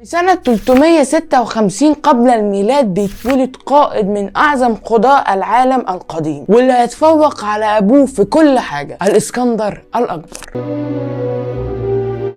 في سنة 356 قبل الميلاد بيتولد قائد من أعظم قضاء العالم القديم، واللي هيتفوق على أبوه في كل حاجة، الإسكندر الأكبر.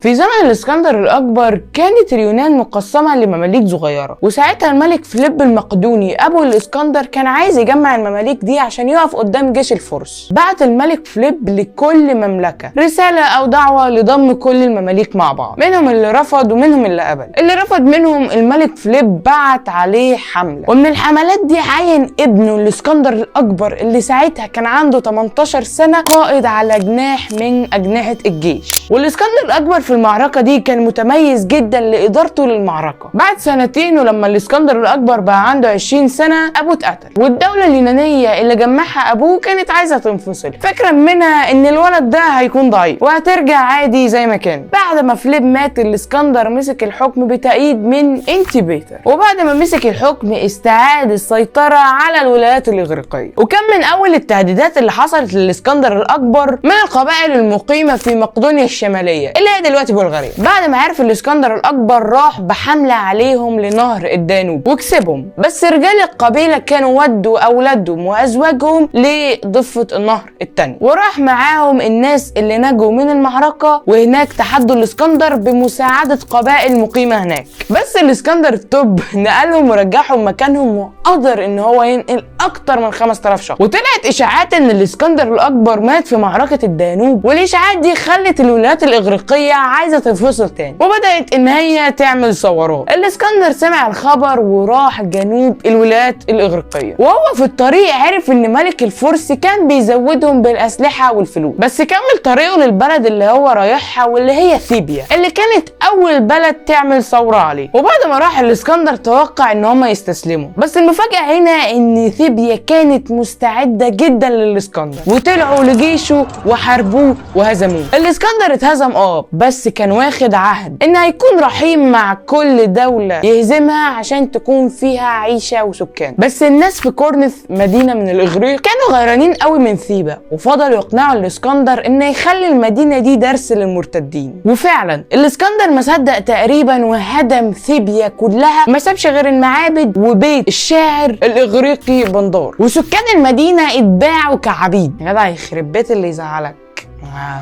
في زمن الإسكندر الأكبر كانت اليونان مقسمة لمماليك صغيرة، وساعتها الملك فيليب المقدوني أبو الإسكندر كان عايز يجمع المماليك دي عشان يقف قدام جيش الفرس. بعت الملك فيليب لكل مملكة رسالة أو دعوة لضم كل المماليك مع بعض، منهم اللي رفض ومنهم اللي قبل. اللي رفض منهم الملك فيليب بعت عليه حملة، ومن الحملات دي عين ابنه الإسكندر الأكبر اللي ساعتها كان عنده 18 سنة قائد على جناح من أجنحة الجيش. والإسكندر الأكبر في المعركة دي كان متميز جدا لإدارته للمعركة. بعد سنتين ولما الإسكندر الأكبر بقى عنده 20 سنة أبوه اتقتل، والدولة اليونانية اللي جمعها أبوه كانت عايزة تنفصل، فكرة منها إن الولد ده هيكون ضعيف وهترجع عادي زي ما كان. بعد ما فيليب مات الإسكندر مسك الحكم بتأييد من انتيبيتر، وبعد ما مسك الحكم استعاد السيطرة على الولايات الإغريقية. وكان من أول التهديدات اللي حصلت للإسكندر الأكبر من القبائل المقيمة في مقدونيا الشمالية اللي هي دلوقتي بلغاريا. بعد ما عرف الإسكندر الأكبر راح بحملة عليهم لنهر الدانوب وكسبهم، بس رجال القبيلة كانوا ودوا أولادهم وأزواجهم لضفة النهر التاني، وراح معاهم الناس اللي نجوا من المعركة، وهناك تحدوا الإسكندر بمساعدة قبائل مقيمة هناك. بس الإسكندر التوب نقلهم ورجعهم مكانهم، وقدر إن هو ينقل أكتر من 5000 شخص. وطلعت إشاعات إن الإسكندر الأكبر مات في معركة الدانوب، والإشاعات دي خلت الولايات الإغريقية عايزة تنفصل تاني، وبدأت إن هي تعمل ثورات. الإسكندر سمع الخبر وراح جنوب الولايات الإغريقية، وهو في الطريق عرف إن ملك الفرس كان بيزودهم بالأسلحة والفلوس، بس كمل طريقه للبلد اللي هو رايحها واللي هي ثيبيا، اللي كانت أول بلد تعمل ثورة عليه. وبعد ما راح الإسكندر توقع إن هم يستسلموا، بس المفاجأة هنا إن ثيبيا كانت مستعدة جدا للإسكندر، وطلعوا لجيشه وحاربوه وهزموه. الإسكندر اتهزم بس كان واخد عهد ان هيكون رحيم مع كل دولة يهزمها عشان تكون فيها عيشة وسكان. بس الناس في كورنث مدينة من الإغريق كانوا غيرانين قوي من ثيبا، وفضلوا يقنعوا الإسكندر ان يخلي المدينة دي درس للمرتدين. وفعلا الإسكندر ما صدق تقريبا وهدم ثيبيا كلها، ما سابش غير المعابد وبيت الشاعر الإغريقي بندار، وسكان المدينة اتباعوا كعبيد. يا جدع يخرب بيت اللي يزعلك،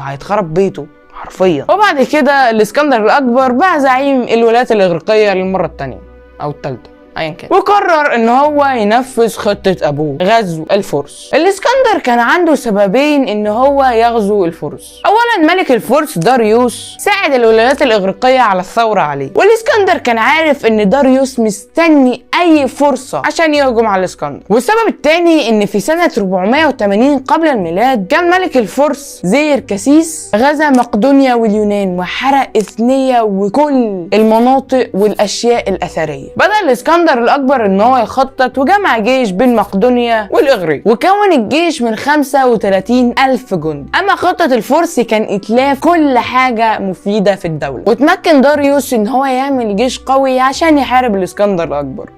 هيتخرب بيته حرفيا. وبعد كده الإسكندر الأكبر بقى زعيم الولايات الإغريقية للمرة الثانية أو الثالثة ايا كان، وقرر ان هو ينفذ خطة ابوه غزو الفرس. الاسكندر كان عنده سببين ان هو يغزو الفرس. اولا ملك الفرس داريوس ساعد الولايات الاغريقية على الثورة عليه، والاسكندر كان عارف ان داريوس مستني اي فرصة عشان يهجم على الاسكندر. والسبب الثاني ان في سنة 480 قبل الميلاد كان ملك الفرس زيركسيس غزا مقدونيا واليونان وحرق إثنية وكل المناطق والاشياء الاثرية. بدأ الاسكندر الأكبر إن هو يخطط وجمع جيش بين مقدونيا والإغريق، وكون الجيش من 35,000 جندي. أما خطة الفرس كان إتلاف كل حاجة مفيدة في الدولة، وتمكن داريوس إن هو يعمل جيش قوي عشان يحارب الإسكندر الأكبر.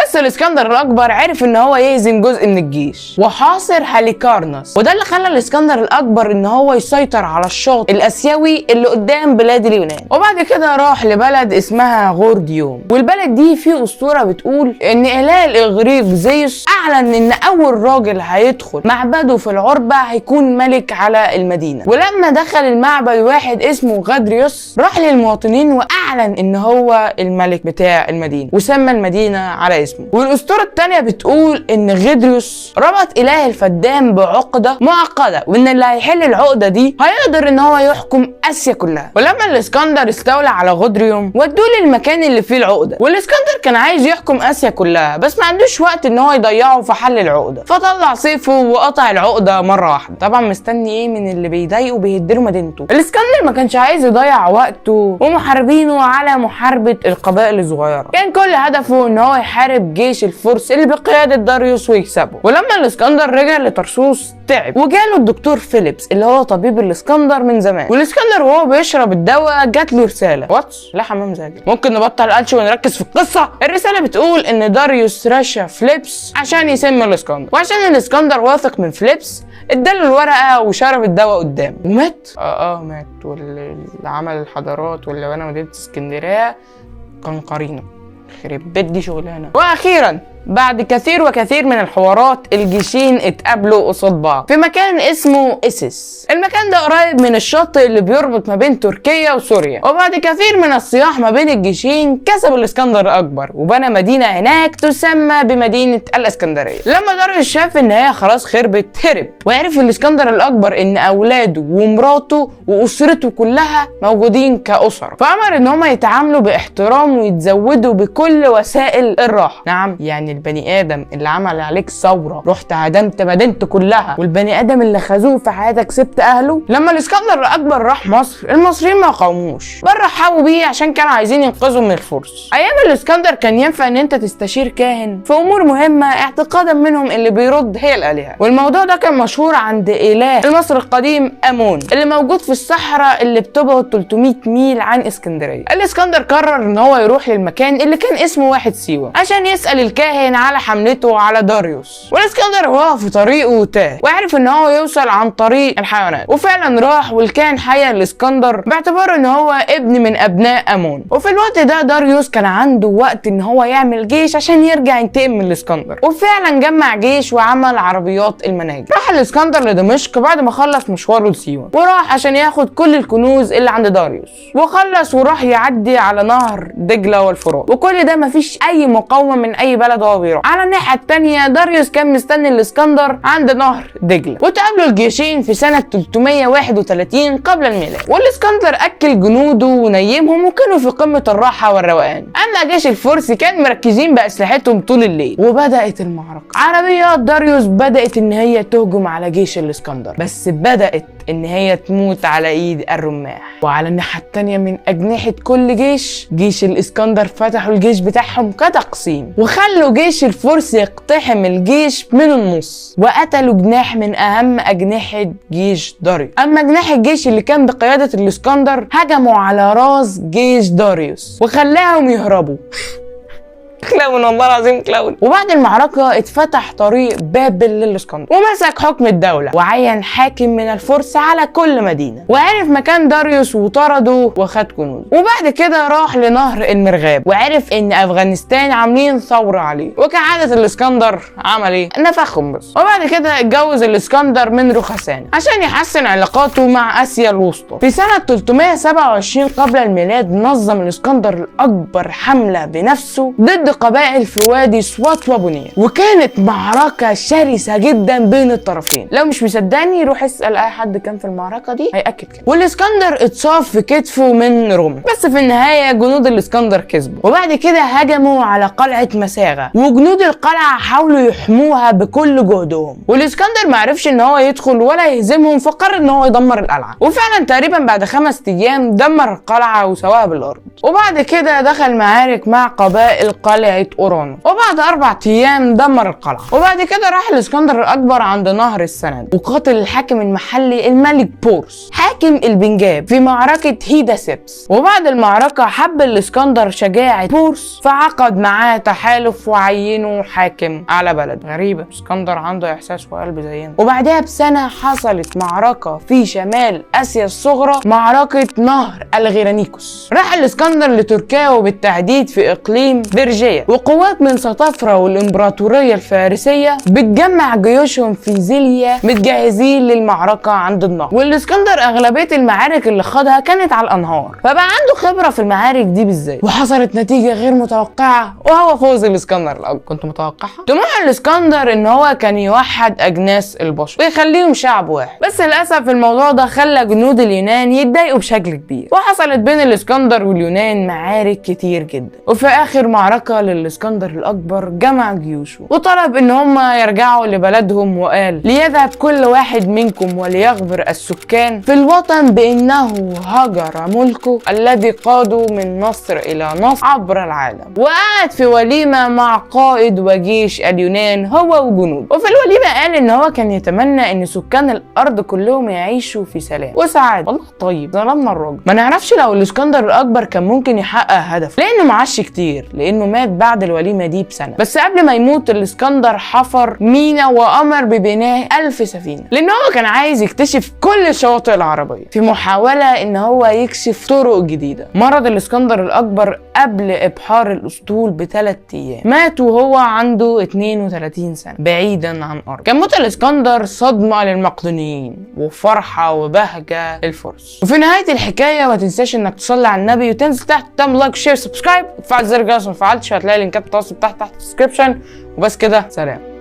بس الاسكندر الاكبر عرف ان هو يهزم جزء من الجيش وحاصر هاليكارناس، وده اللي خلى الاسكندر الاكبر ان هو يسيطر على الشاطئ الاسيوي اللي قدام بلاد اليونان. وبعد كده راح لبلد اسمها غورديوم، والبلد دي فيه اسطوره بتقول ان اله الاغريق زيوس اعلن ان اول راجل هيدخل معبده في العربه هيكون ملك على المدينه. ولما دخل المعبد واحد اسمه غادريوس راح للمواطنين واعلن ان هو الملك بتاع المدينه، وسمى المدينه على اسمه. والاسطوره الثانيه بتقول ان غيدريوس ربط اله الفدان بعقده معقده، وان اللي هيحل العقده دي هيقدر ان هو يحكم اسيا كلها. ولما الاسكندر استولى على غودريوم ودوه للمكان اللي فيه العقده، والاسكندر كان عايز يحكم اسيا كلها بس ما عندوش وقت ان هو يضيعه في حل العقده، فطلع سيفه وقطع العقده مره واحده. طبعا مستني ايه من اللي بيضايقه بيهدله مدينته. الاسكندر ما كانش عايز يضيع وقته ومحاربينه على محاربه القبائل الصغيره، كان كل هدفه ان هو يحارب جيش الفرس اللي بقيادة داريوس ويكسبه. ولما الاسكندر رجع لطرسوس تعب، وجاله الدكتور فيليبس اللي هو طبيب الاسكندر من زمان. والاسكندر وهو بيشرب الدواء جات له رسالة. واتس لا حمام زاجل، ممكن نبطل قلش ونركز في القصة؟ الرسالة بتقول ان داريوس رشا فيليبس عشان يسم الاسكندر، وعشان الاسكندر واثق من فيليبس اداله الورقة وشرب الدواء قدامه ومات. مات. واللي عمل الحضارات واللي بنى مدينة اسكندرية قنقرينه. يخرب بيت دي شغلانه. واخيرا بعد كثير وكثير من الحوارات الجيشين اتقابلوا قصاد بعض في مكان اسمه اسس. المكان ده قريب من الشاطئ اللي بيربط ما بين تركيا وسوريا، وبعد كثير من الصياح ما بين الجيشين كسب الاسكندر الاكبر وبنى مدينه هناك تسمى بمدينه الاسكندريه. لما داريوس شاف ان هي خلاص خربت هرب، وعرف الاسكندر الاكبر ان اولاده ومراته واسرته كلها موجودين كاسر، فامر ان هم يتعاملوا باحترام ويتزودوا بكل وسائل الراحه. نعم، يعني البني ادم اللي عمل عليك ثوره رحت هدمت مدينته كلها، والبني ادم اللي خذوه في حياتك سبت اهله. لما الاسكندر الاكبر راح مصر المصريين ما قاوموش، بل رحبوا بيه عشان كانوا عايزين ينقذوا من الفرس. ايام الاسكندر كان ينفع ان انت تستشير كاهن في امور مهمه اعتقادا منهم اللي بيرد هي الالهه، والموضوع ده كان مشهور عند اله المصري القديم امون اللي موجود في الصحراء اللي بتبعد 300 ميل عن اسكندريه. الاسكندر قرر ان هو يروح للمكان اللي كان اسمه واحد سيوه عشان يسال الكاهن على حملته على داريوس. والاسكندر وهو في طريقه تاه وعرف ان هو يوصل عن طريق الحيوانات، وفعلا راح والكاهن حيا الاسكندر باعتباره ان هو ابن من ابناء امون. وفي الوقت ده داريوس كان عنده وقت ان هو يعمل جيش عشان يرجع ينتقم من الاسكندر، وفعلا جمع جيش وعمل عربيات المناجم. راح الاسكندر لدمشق بعد ما خلص مشواره لسيوه، وراح عشان ياخد كل الكنوز اللي عند داريوس، وخلص وراح يعدي على نهر دجله والفرات، وكل ده مفيش اي مقاومه من اي بلد هو بيروح. على الناحيه الثانيه داريوس كان مستني الاسكندر عند نهر دجله، وتقابلوا الجيشين في سنه 331 قبل الميلاد. والاسكندر اكل جنوده ونيمهم وكانوا في قمه الراحه والروقان. اما جيش الفرس كان مركزين باسلحتهم طول الليل، وبدات المعركه. عربيات داريوس بدات ان هي تهجم على جيش الاسكندر، بس بدات ان هي تموت على ايد الرماح. وعلى الناحيه الثانيه من اجنحه كل جيش الاسكندر فتحوا الجيش بتاعهم كتقسيم، وخلوا جيش الفرس يقتحم الجيش من النص، وقتلوا جناح من اهم اجنحه جيش داريوس. اما جناح الجيش اللي كان بقياده الاسكندر هجموا على راس جيش داريوس وخلاهم يهربوا. كلاون والله العظيم كلاون. وبعد المعركة اتفتح طريق بابل للاسكندر، ومسك حكم الدولة وعين حاكم من الفرس على كل مدينة، وعرف مكان داريوس وطرده وخد كنوز. وبعد كده راح لنهر المرغاب وعرف ان افغانستان عاملين ثورة عليه، وكعادة الاسكندر عمل ايه؟ نفخهم بس. وبعد كده اتجوز الاسكندر من رخسان عشان يحسن علاقاته مع اسيا الوسطى. في سنة 327 قبل الميلاد نظم الاسكندر الاكبر حملة بنفسه ضد قبائل في وادي سوات وبنير، وكانت معركة شرسة جدا بين الطرفين. لو مش مصدقني روح اسأل اي حد كان في المعركة دي هيأكد كده. والاسكندر اتصاب في كتفه من رمح، بس في النهاية جنود الاسكندر كسبوا. وبعد كده هجموا على قلعة مساغة، وجنود القلعة حاولوا يحموها بكل جهدهم، والاسكندر معرفش ان هو يدخل ولا يهزمهم، فقرر ان هو يدمر القلعة. وفعلا تقريبا بعد 5 ايام دمر القلعة وسواها بالارض. وبعد كده دخل معارك مع قبائل قلعة اورانو، وبعد 4 ايام دمر القلعة. وبعد كده راح الاسكندر الاكبر عند نهر السند وقاتل الحاكم المحلي الملك بورس حاكم البنجاب في معركة هيداسيبس. وبعد المعركة حب الاسكندر شجاعة بورس فعقد معاه تحالف وعينه حاكم على بلد. غريبة، اسكندر عنده احساس وقلب زينا. وبعدها بسنة حصلت معركة في شمال اسيا الصغرى، معركة نهر الغيرانيكوس. راح الاسكندر لتركيا وبالتحديد في اقليم بيرجيا، وقوات من سطافرة والامبراطورية الفارسية بتجمع جيوشهم في زيليا متجهزين للمعركة عند النهر. والاسكندر اغلبية المعارك اللي خدها كانت على الانهار، فبقى عنده خبرة في المعارك دي بالذات، وحصلت نتيجة غير متوقعة وهو فوز الاسكندر الاكبر. كنت متوقعها؟ طموح الاسكندر ان هو كان يوحد اجناس البشر ويخليهم شعب واحد، بس للاسف الموضوع ده خلى جنود اليونان يتضايقوا بشكل كبير، وحصلت بين الاسكندر واليونان معارك كتير جدا. وفي اخر معركة للاسكندر الاكبر جمع جيوشه وطلب ان هم يرجعوا لبلدهم، وقال: ليذهب كل واحد منكم وليخبر السكان في الوطن بانه هجر ملكه الذي قاده من نصر الى نصر عبر العالم. وقعد في وليمة مع قائد وجيش اليونان هو وجنود، وفي الوليمة قال ان هو كان يتمنى ان سكان الارض كلهم يعيشوا في سلام وسعادة. والله طيب، ظلمنا الراجل. ما نعرفش لو الاسكندر الاكبر كان ممكن يحقق هدف، لانه معاش كتير، لانه مات بعد الوليمة دي بسنة. بس قبل ما يموت الاسكندر حفر مينا وأمر ببناء 1000 سفينة، لأن هو كان عايز يكتشف كل الشواطئ العربية في محاولة إن هو يكشف طرق جديدة. مرض الاسكندر الأكبر قبل إبحار الأسطول ب3 أيام، مات وهو عنده 32 سنة بعيدا عن أرض. كان موت الاسكندر صدمة للمقدونيين وفرحة وبهجة للفرس. وفي نهاية الحكاية ما تنساش إنك تصلي على النبي وتنزل تحت تعمل لايك شير سبسكرايب وتفعل زر الجرس. ما فعلتش هتلاقي لينكات التواصل تحت الديسكربشن. وبس كده، سلام.